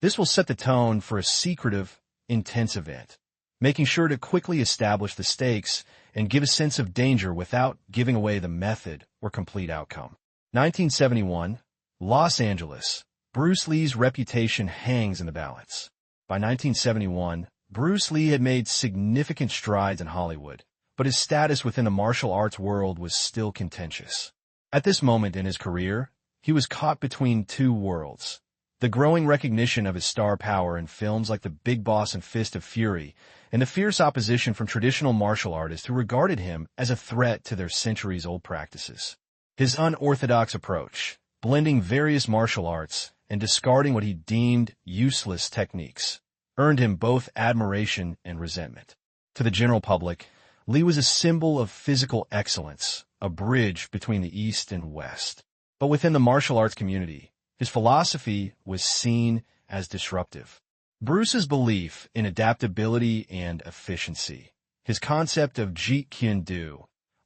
This will set the tone for a secretive, intense event, making sure to quickly establish the stakes and give a sense of danger without giving away the method or complete outcome. 1971, Los Angeles. Bruce Lee's reputation hangs in the balance. By 1971, Bruce Lee had made significant strides in Hollywood, but his status within the martial arts world was still contentious. At this moment in his career, he was caught between two worlds: the growing recognition of his star power in films like The Big Boss and Fist of Fury, and the fierce opposition from traditional martial artists who regarded him as a threat to their centuries-old practices. His unorthodox approach, blending various martial arts and discarding what he deemed useless techniques, earned him both admiration and resentment. To the general public, Lee was a symbol of physical excellence, a bridge between the East and West. But within the martial arts community, his philosophy was seen as disruptive. Bruce's belief in adaptability and efficiency, his concept of Jeet Kune,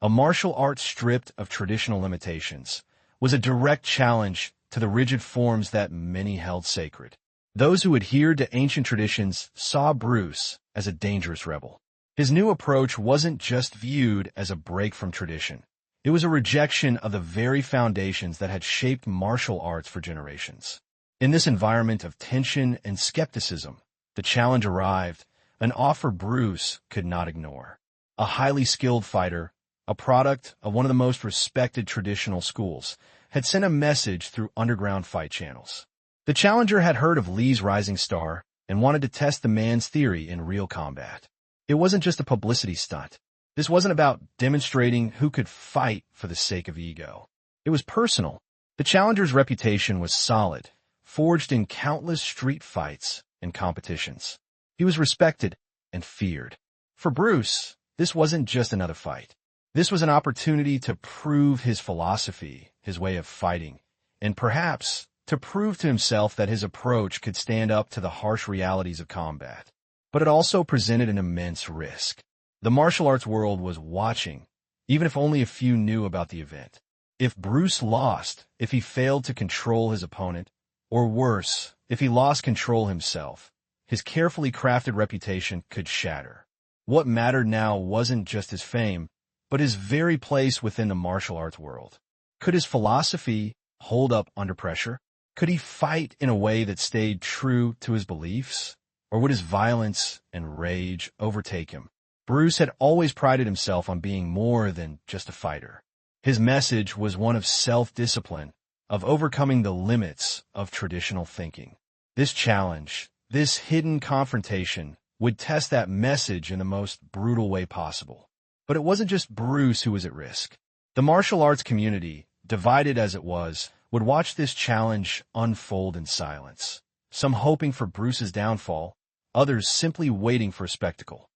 a martial art stripped of traditional limitations, was a direct challenge to the rigid forms that many held sacred. Those who adhered to ancient traditions saw Bruce as a dangerous rebel. His new approach wasn't just viewed as a break from tradition. It was a rejection of the very foundations that had shaped martial arts for generations. In this environment of tension and skepticism, the challenge arrived, an offer Bruce could not ignore. A highly skilled fighter, a product of one of the most respected traditional schools, had sent a message through underground fight channels. The challenger had heard of Lee's rising star and wanted to test the man's theory in real combat. It wasn't just a publicity stunt. This wasn't about demonstrating who could fight for the sake of ego. It was personal. The challenger's reputation was solid, forged in countless street fights and competitions. He was respected and feared. For Bruce, this wasn't just another fight. This was an opportunity to prove his philosophy, his way of fighting, and perhaps to prove to himself that his approach could stand up to the harsh realities of combat. But it also presented an immense risk. The martial arts world was watching, even if only a few knew about the event. If Bruce lost, if he failed to control his opponent, or worse, if he lost control himself, his carefully crafted reputation could shatter. What mattered now wasn't just his fame, but his very place within the martial arts world. Could his philosophy hold up under pressure? Could he fight in a way that stayed true to his beliefs? Or would his violence and rage overtake him? Bruce had always prided himself on being more than just a fighter. His message was one of self-discipline, of overcoming the limits of traditional thinking. This challenge, this hidden confrontation, would test that message in the most brutal way possible. But it wasn't just Bruce who was at risk. The martial arts community, divided as it was, would watch this challenge unfold in silence. Some hoping for Bruce's downfall, others simply waiting for a spectacle.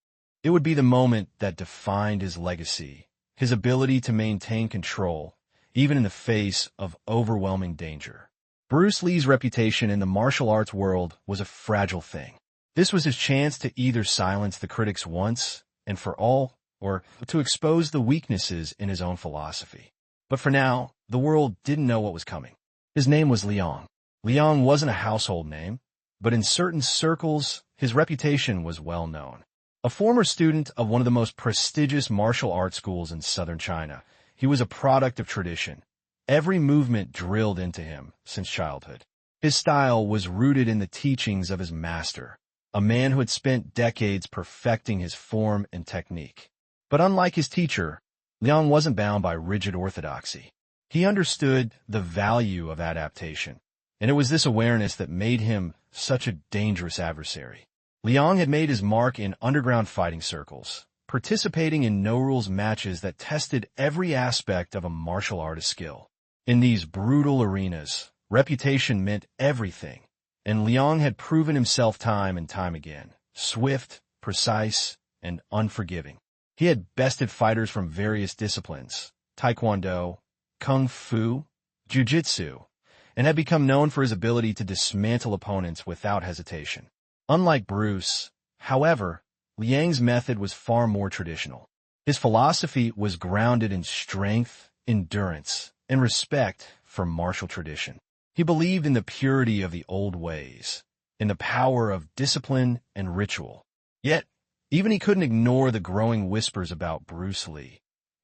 It would be the moment that defined his legacy, his ability to maintain control, even in the face of overwhelming danger. Bruce Lee's reputation in the martial arts world was a fragile thing. This was his chance to either silence the critics once and for all, or to expose the weaknesses in his own philosophy. But for now, the world didn't know what was coming. His name was Liang. Liang wasn't a household name, but in certain circles, his reputation was well known. A former student of one of the most prestigious martial arts schools in southern China, he was a product of tradition. Every movement drilled into him since childhood. His style was rooted in the teachings of his master, a man who had spent decades perfecting his form and technique. But unlike his teacher, Liang wasn't bound by rigid orthodoxy. He understood the value of adaptation, and it was this awareness that made him such a dangerous adversary. Liang had made his mark in underground fighting circles, participating in no-rules matches that tested every aspect of a martial artist's skill. In these brutal arenas, reputation meant everything, and Liang had proven himself time and time again, swift, precise, and unforgiving. He had bested fighters from various disciplines, taekwondo, kung fu, jiu-jitsu, and had become known for his ability to dismantle opponents without hesitation. Unlike Bruce, however, Liang's method was far more traditional. His philosophy was grounded in strength, endurance, and respect for martial tradition. He believed in the purity of the old ways, in the power of discipline and ritual. Yet, even he couldn't ignore the growing whispers about Bruce Lee,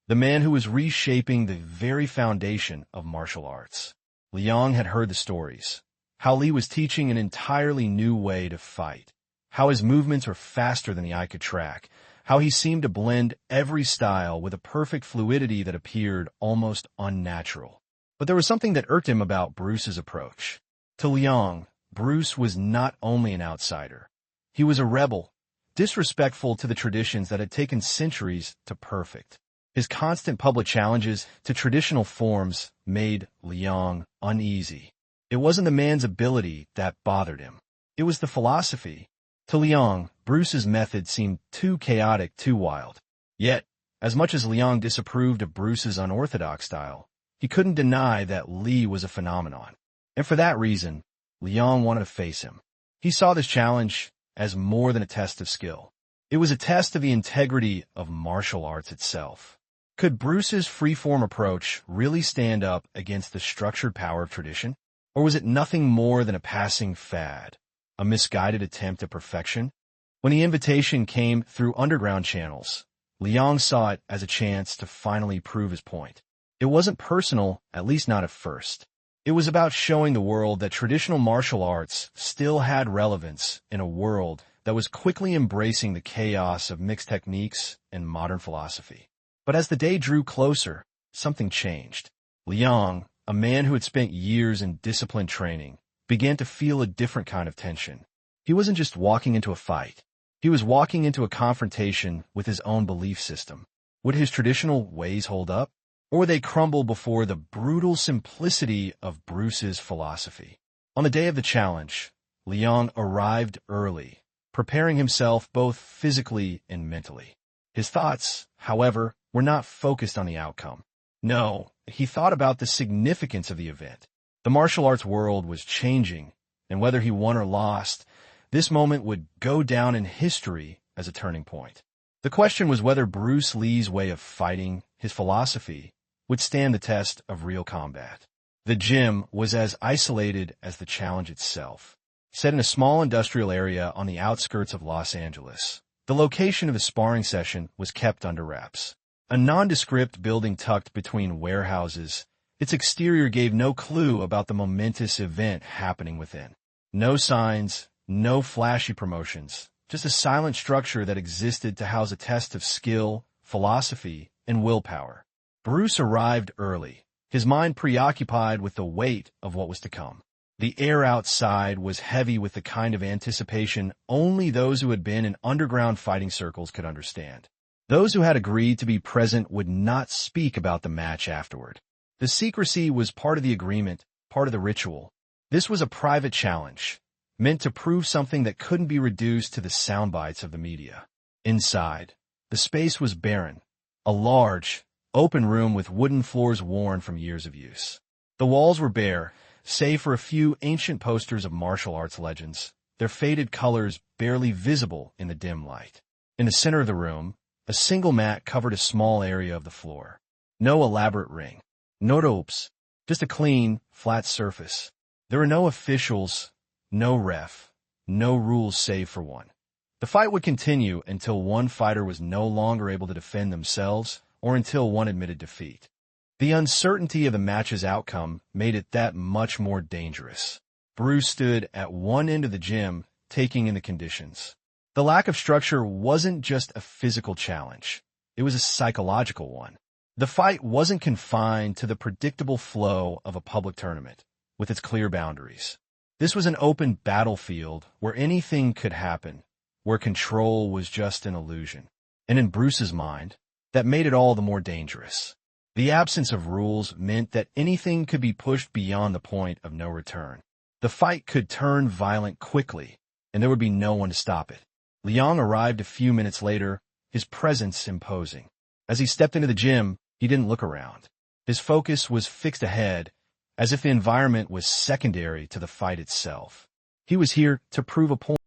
the man who was reshaping the very foundation of martial arts. Liang had heard the stories, how Lee was teaching an entirely new way to fight, how his movements were faster than the eye could track, how he seemed to blend every style with a perfect fluidity that appeared almost unnatural. But there was something that irked him about Bruce's approach. To Liang, Bruce was not only an outsider. He was a rebel, disrespectful to the traditions that had taken centuries to perfect. His constant public challenges to traditional forms made Liang uneasy. It wasn't the man's ability that bothered him. It was the philosophy. To Liang, Bruce's method seemed too chaotic, too wild. Yet, as much as Liang disapproved of Bruce's unorthodox style, he couldn't deny that Lee was a phenomenon. And for that reason, Liang wanted to face him. He saw this challenge as more than a test of skill. It was a test of the integrity of martial arts itself. Could Bruce's freeform approach really stand up against the structured power of tradition? Or was it nothing more than a passing fad, a misguided attempt at perfection? When the invitation came through underground channels, Liang saw it as a chance to finally prove his point. It wasn't personal, at least not at first. It was about showing the world that traditional martial arts still had relevance in a world that was quickly embracing the chaos of mixed techniques and modern philosophy. But as the day drew closer, something changed. Liang, a man who had spent years in disciplined training, began to feel a different kind of tension. He wasn't just walking into a fight. He was walking into a confrontation with his own belief system. Would his traditional ways hold up? Or would they crumble before the brutal simplicity of Bruce's philosophy? On the day of the challenge, Liang arrived early, preparing himself both physically and mentally. His thoughts, however, were not focused on the outcome. No, he thought about the significance of the event. The martial arts world was changing, and whether he won or lost, this moment would go down in history as a turning point. The question was whether Bruce Lee's way of fighting, his philosophy, would stand the test of real combat. The gym was as isolated as the challenge itself. Set in a small industrial area on the outskirts of Los Angeles, the location of the sparring session was kept under wraps. A nondescript building tucked between warehouses, its exterior gave no clue about the momentous event happening within. No signs, no flashy promotions, just a silent structure that existed to house a test of skill, philosophy, and willpower. Bruce arrived early, his mind preoccupied with the weight of what was to come. The air outside was heavy with the kind of anticipation only those who had been in underground fighting circles could understand. Those who had agreed to be present would not speak about the match afterward. The secrecy was part of the agreement, part of the ritual. This was a private challenge, meant to prove something that couldn't be reduced to the sound bites of the media. Inside, the space was barren, a large, open room with wooden floors worn from years of use. The walls were bare, save for a few ancient posters of martial arts legends, their faded colors barely visible in the dim light. In the center of the room, a single mat covered a small area of the floor. No elaborate ring, no ropes, just a clean, flat surface. There were no officials, no ref, no rules save for one. The fight would continue until one fighter was no longer able to defend themselves or until one admitted defeat. The uncertainty of the match's outcome made it that much more dangerous. Bruce stood at one end of the gym, taking in the conditions. The lack of structure wasn't just a physical challenge. It was a psychological one. The fight wasn't confined to the predictable flow of a public tournament, with its clear boundaries. This was an open battlefield where anything could happen, where control was just an illusion. And in Bruce's mind, that made it all the more dangerous. The absence of rules meant that anything could be pushed beyond the point of no return. The fight could turn violent quickly, and there would be no one to stop it. Liang arrived a few minutes later, his presence imposing. As he stepped into the gym, he didn't look around. His focus was fixed ahead, as if the environment was secondary to the fight itself. He was here to prove a point,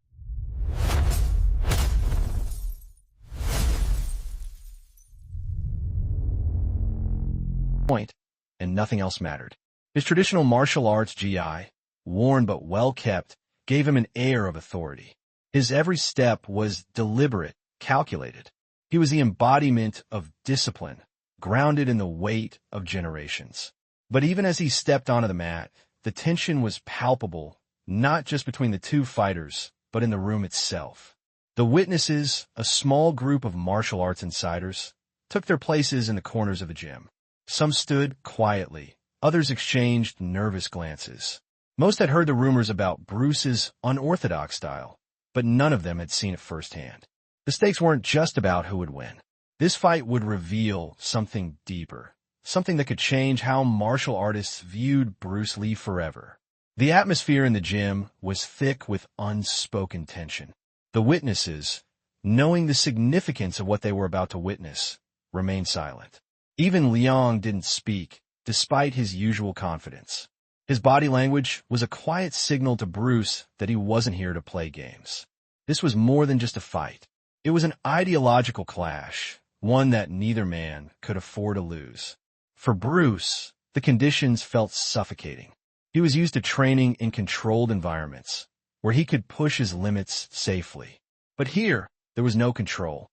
and nothing else mattered. His traditional martial arts GI, worn but well kept, gave him an air of authority. His every step was deliberate, calculated. He was the embodiment of discipline, grounded in the weight of generations. But even as he stepped onto the mat, the tension was palpable, not just between the two fighters, but in the room itself. The witnesses, a small group of martial arts insiders, took their places in the corners of the gym. Some stood quietly, others exchanged nervous glances. Most had heard the rumors about Bruce's unorthodox style, but none of them had seen it firsthand. The stakes weren't just about who would win. This fight would reveal something deeper, something that could change how martial artists viewed Bruce Lee forever. The atmosphere in the gym was thick with unspoken tension. The witnesses, knowing the significance of what they were about to witness, remained silent. Even Liang didn't speak, despite his usual confidence. His body language was a quiet signal to Bruce that he wasn't here to play games. This was more than just a fight. It was an ideological clash, one that neither man could afford to lose. For Bruce, the conditions felt suffocating. He was used to training in controlled environments, where he could push his limits safely. But here, there was no control.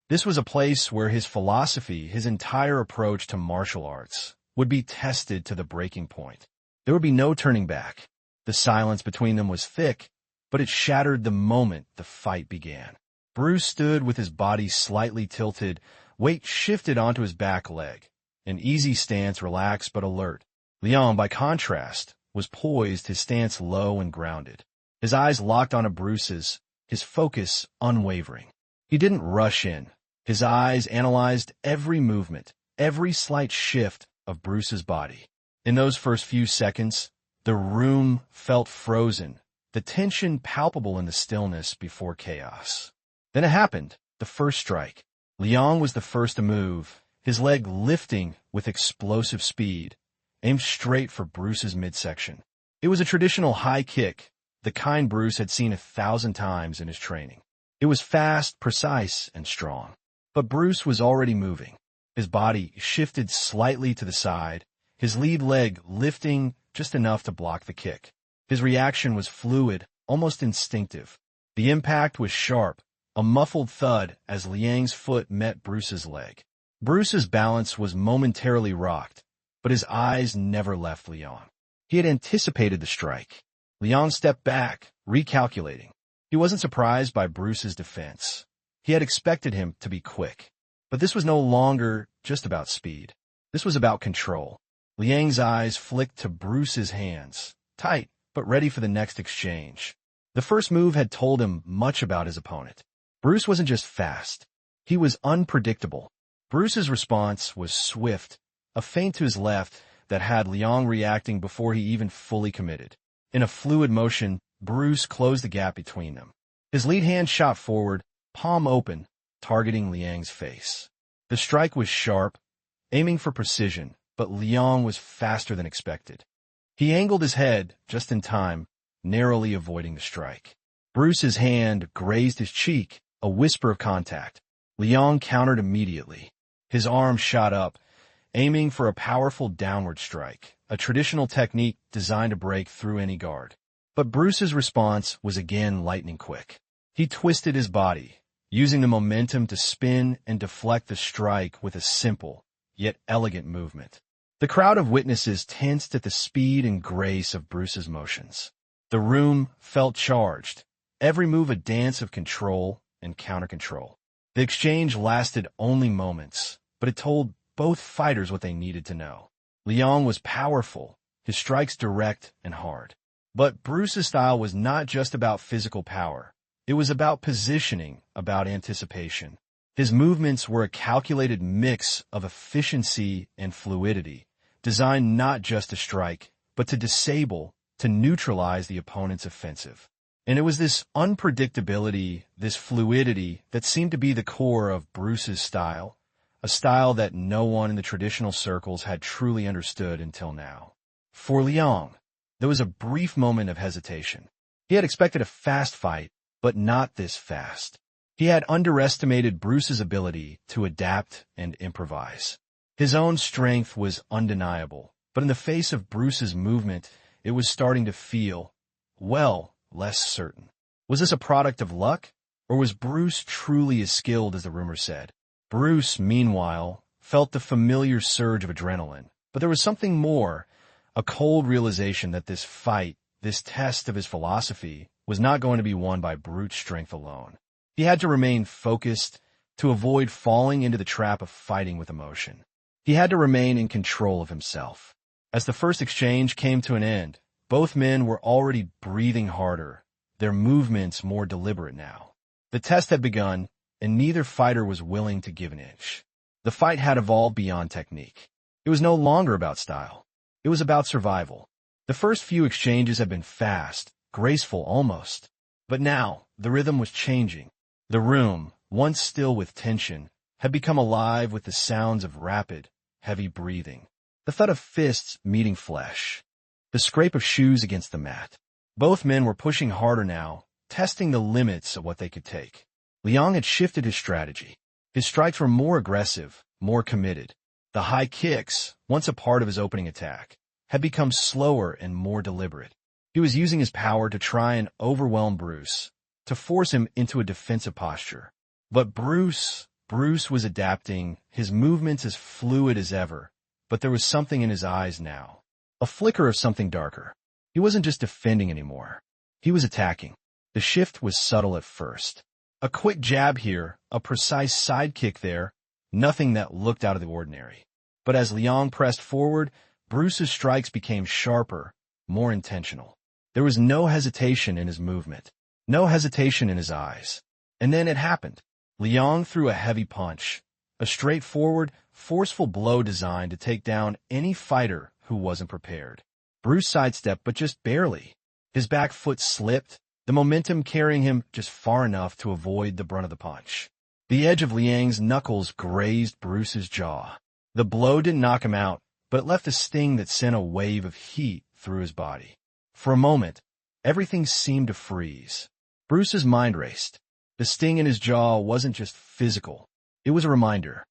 This was a place where his philosophy, his entire approach to martial arts, would be tested to the breaking point. There would be no turning back. The silence between them was thick, but it shattered the moment the fight began. Bruce stood with his body slightly tilted, weight shifted onto his back leg, an easy stance, relaxed but alert. Liang, by contrast, was poised, his stance low and grounded. His eyes locked onto Bruce's, his focus unwavering. He didn't rush in. His eyes analyzed every movement, every slight shift of Bruce's body. In those first few seconds, the room felt frozen, the tension palpable in the stillness before chaos. Then it happened, the first strike. Liang was the first to move, his leg lifting with explosive speed, aimed straight for Bruce's midsection. It was a traditional high kick, the kind Bruce had seen 1,000 times in his training. It was fast, precise, and strong. But Bruce was already moving. His body shifted slightly to the side, his lead leg lifting just enough to block the kick. His reaction was fluid, almost instinctive. The impact was sharp, a muffled thud as Liang's foot met Bruce's leg. Bruce's balance was momentarily rocked, but his eyes never left Liang. He had anticipated the strike. Liang stepped back, recalculating. He wasn't surprised by Bruce's defense. He had expected him to be quick. But this was no longer just about speed. This was about control. Liang's eyes flicked to Bruce's hands, tight but ready for the next exchange. The first move had told him much about his opponent. Bruce wasn't just fast. He was unpredictable. Bruce's response was swift, a feint to his left that had Liang reacting before he even fully committed. In a fluid motion, Bruce closed the gap between them. His lead hand shot forward, palm open, targeting Liang's face. The strike was sharp, aiming for precision, but Liang was faster than expected. He angled his head just in time, narrowly avoiding the strike. Bruce's hand grazed his cheek, a whisper of contact. Liang countered immediately. His arm shot up, aiming for a powerful downward strike, a traditional technique designed to break through any guard. But Bruce's response was again lightning quick. He twisted his body, using the momentum to spin and deflect the strike with a simple, yet elegant movement. The crowd of witnesses tensed at the speed and grace of Bruce's motions. The room felt charged, every move a dance of control and counter-control. The exchange lasted only moments, but it told both fighters what they needed to know. Liang was powerful, his strikes direct and hard. But Bruce's style was not just about physical power. It was about positioning, about anticipation. His movements were a calculated mix of efficiency and fluidity, designed not just to strike, but to disable, to neutralize the opponent's offensive. And it was this unpredictability, this fluidity, that seemed to be the core of Bruce's style, a style that no one in the traditional circles had truly understood until now. For Liang, there was a brief moment of hesitation. He had expected a fast fight, but not this fast. He had underestimated Bruce's ability to adapt and improvise. His own strength was undeniable, but in the face of Bruce's movement, it was starting to feel, well, less certain. Was this a product of luck, or was Bruce truly as skilled as the rumors said? Bruce, meanwhile, felt the familiar surge of adrenaline, but there was something more, a cold realization that this fight, this test of his philosophy, was not going to be won by brute strength alone. He had to remain focused to avoid falling into the trap of fighting with emotion. He had to remain in control of himself. As the first exchange came to an end, both men were already breathing harder, their movements more deliberate now. The test had begun, and neither fighter was willing to give an inch. The fight had evolved beyond technique. It was no longer about style. It was about survival. The first few exchanges had been fast, graceful almost. But now, the rhythm was changing. The room, once still with tension, had become alive with the sounds of rapid, heavy breathing. The thud of fists meeting flesh. The scrape of shoes against the mat. Both men were pushing harder now, testing the limits of what they could take. Liang had shifted his strategy. His strikes were more aggressive, more committed. The high kicks, once a part of his opening attack, had become slower and more deliberate. He was using his power to try and overwhelm Bruce, to force him into a defensive posture. But Bruce was adapting, his movements as fluid as ever, but there was something in his eyes now. A flicker of something darker. He wasn't just defending anymore. He was attacking. The shift was subtle at first. A quick jab here, a precise side kick there, nothing that looked out of the ordinary. But as Liang pressed forward, Bruce's strikes became sharper, more intentional. There was no hesitation in his movement, no hesitation in his eyes. And then it happened. Liang threw a heavy punch, a straightforward, forceful blow designed to take down any fighter who wasn't prepared. Bruce sidestepped, but just barely. His back foot slipped, the momentum carrying him just far enough to avoid the brunt of the punch. The edge of Liang's knuckles grazed Bruce's jaw. The blow didn't knock him out, but it left a sting that sent a wave of heat through his body. For a moment, everything seemed to freeze. Bruce's mind raced. The sting in his jaw wasn't just physical. It was a reminder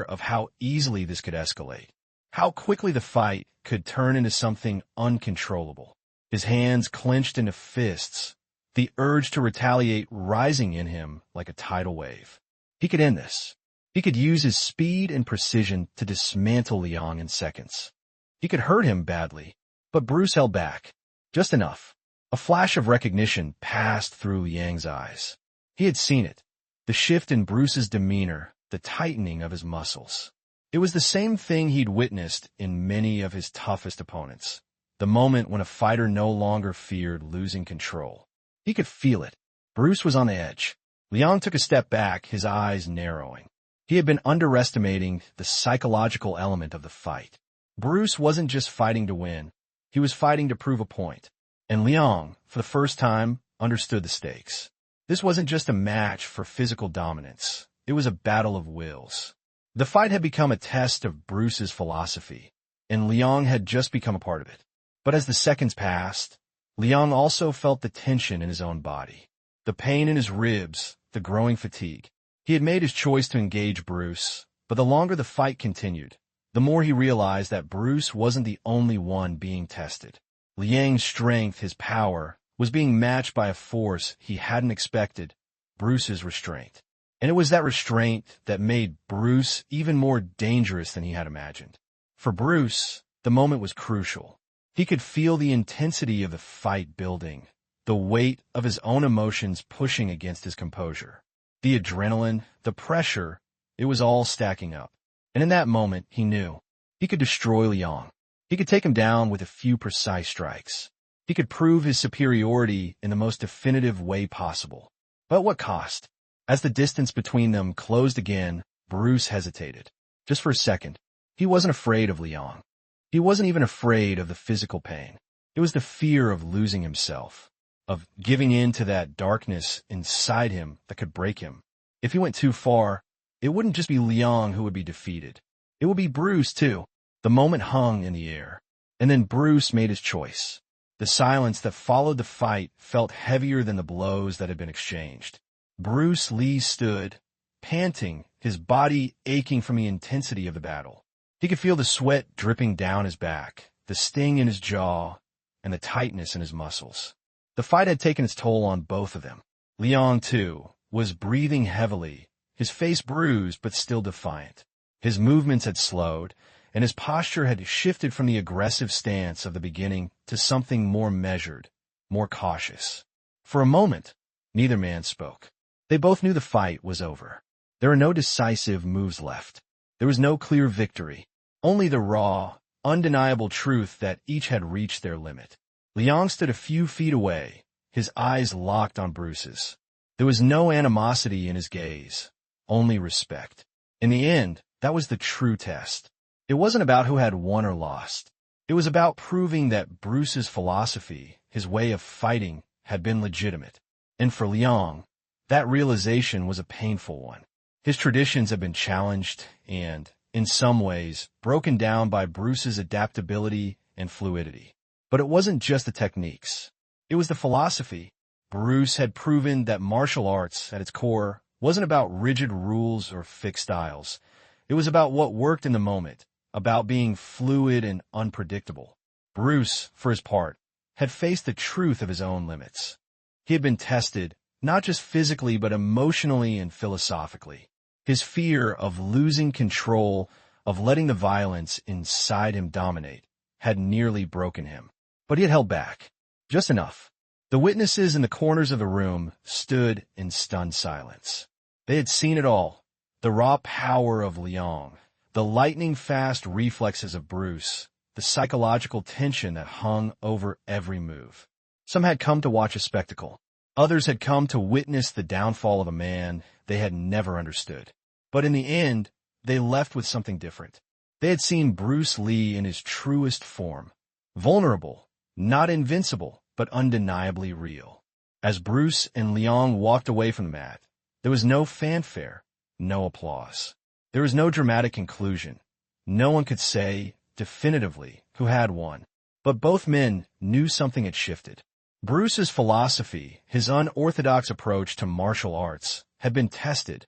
of how easily this could escalate, how quickly the fight could turn into something uncontrollable. His hands clenched into fists, the urge to retaliate rising in him like a tidal wave. He could end this. He could use his speed and precision to dismantle Liang in seconds. He could hurt him badly, but Bruce held back. Just enough. A flash of recognition passed through Liang's eyes. He had seen it. The shift in Bruce's demeanor, the tightening of his muscles. It was the same thing he'd witnessed in many of his toughest opponents. The moment when a fighter no longer feared losing control. He could feel it. Bruce was on the edge. Liang took a step back, his eyes narrowing. He had been underestimating the psychological element of the fight. Bruce wasn't just fighting to win. He was fighting to prove a point. And Liang, for the first time, understood the stakes. This wasn't just a match for physical dominance. It was a battle of wills. The fight had become a test of Bruce's philosophy, and Liang had just become a part of it. But as the seconds passed, Liang also felt the tension in his own body, the pain in his ribs, the growing fatigue. He had made his choice to engage Bruce, but the longer the fight continued, the more he realized that Bruce wasn't the only one being tested. Liang's strength, his power, was being matched by a force he hadn't expected, Bruce's restraint. And it was that restraint that made Bruce even more dangerous than he had imagined. For Bruce, the moment was crucial. He could feel the intensity of the fight building, the weight of his own emotions pushing against his composure. The adrenaline, the pressure, it was all stacking up. And in that moment, he knew. He could destroy Liang. He could take him down with a few precise strikes. He could prove his superiority in the most definitive way possible. But at what cost? As the distance between them closed again, Bruce hesitated. Just for a second. He wasn't afraid of Liang. He wasn't even afraid of the physical pain. It was the fear of losing himself, of giving in to that darkness inside him that could break him. If he went too far, it wouldn't just be Liang who would be defeated. It would be Bruce, too. The moment hung in the air. And then Bruce made his choice. The silence that followed the fight felt heavier than the blows that had been exchanged. Bruce Lee stood, panting, his body aching from the intensity of the battle. He could feel the sweat dripping down his back, the sting in his jaw, and the tightness in his muscles. The fight had taken its toll on both of them. Liang, too, was breathing heavily, his face bruised but still defiant. His movements had slowed, and his posture had shifted from the aggressive stance of the beginning to something more measured, more cautious. For a moment, neither man spoke. They both knew the fight was over. There were no decisive moves left. There was no clear victory, only the raw, undeniable truth that each had reached their limit. Liang stood a few feet away, his eyes locked on Bruce's. There was no animosity in his gaze, only respect. In the end, that was the true test. It wasn't about who had won or lost. It was about proving that Bruce's philosophy, his way of fighting, had been legitimate. And for Liang, that realization was a painful one. His traditions had been challenged and, in some ways, broken down by Bruce's adaptability and fluidity. But it wasn't just the techniques. It was the philosophy. Bruce had proven that martial arts, at its core, wasn't about rigid rules or fixed styles. It was about what worked in the moment, about being fluid and unpredictable. Bruce, for his part, had faced the truth of his own limits. He had been tested, not just physically but emotionally and philosophically. His fear of losing control, of letting the violence inside him dominate, had nearly broken him. But he had held back. Just enough. The witnesses in the corners of the room stood in stunned silence. They had seen it all. The raw power of Liang, the lightning-fast reflexes of Bruce, the psychological tension that hung over every move. Some had come to watch a spectacle. Others had come to witness the downfall of a man they had never understood. But in the end, they left with something different. They had seen Bruce Lee in his truest form. Vulnerable, not invincible, but undeniably real. As Bruce and Liang walked away from the mat, there was no fanfare, no applause. There was no dramatic conclusion. No one could say, definitively, who had won. But both men knew something had shifted. Bruce's philosophy, his unorthodox approach to martial arts, had been tested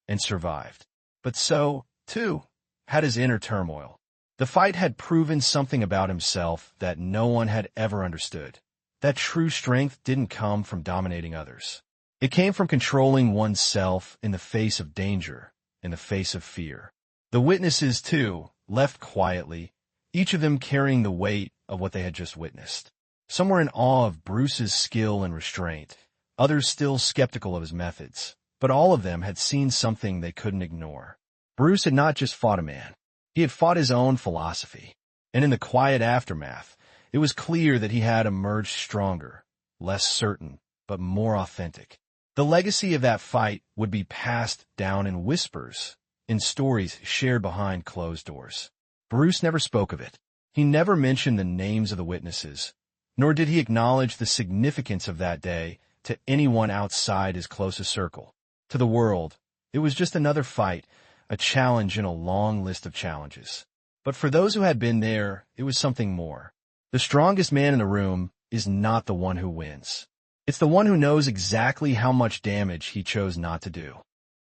and survived. But so, too, had his inner turmoil. The fight had proven something about himself that no one had ever understood. That true strength didn't come from dominating others. It came from controlling oneself in the face of danger, in the face of fear. The witnesses, too, left quietly, each of them carrying the weight of what they had just witnessed. Some were in awe of Bruce's skill and restraint, others still skeptical of his methods, but all of them had seen something they couldn't ignore. Bruce had not just fought a man. He had fought his own philosophy. And in the quiet aftermath, it was clear that he had emerged stronger, less certain, but more authentic. The legacy of that fight would be passed down in whispers, in stories shared behind closed doors. Bruce never spoke of it. He never mentioned the names of the witnesses, nor did he acknowledge the significance of that day to anyone outside his closest circle. To the world, it was just another fight, a challenge in a long list of challenges. But for those who had been there, it was something more. The strongest man in the room is not the one who wins. It's the one who knows exactly how much damage he chose not to do.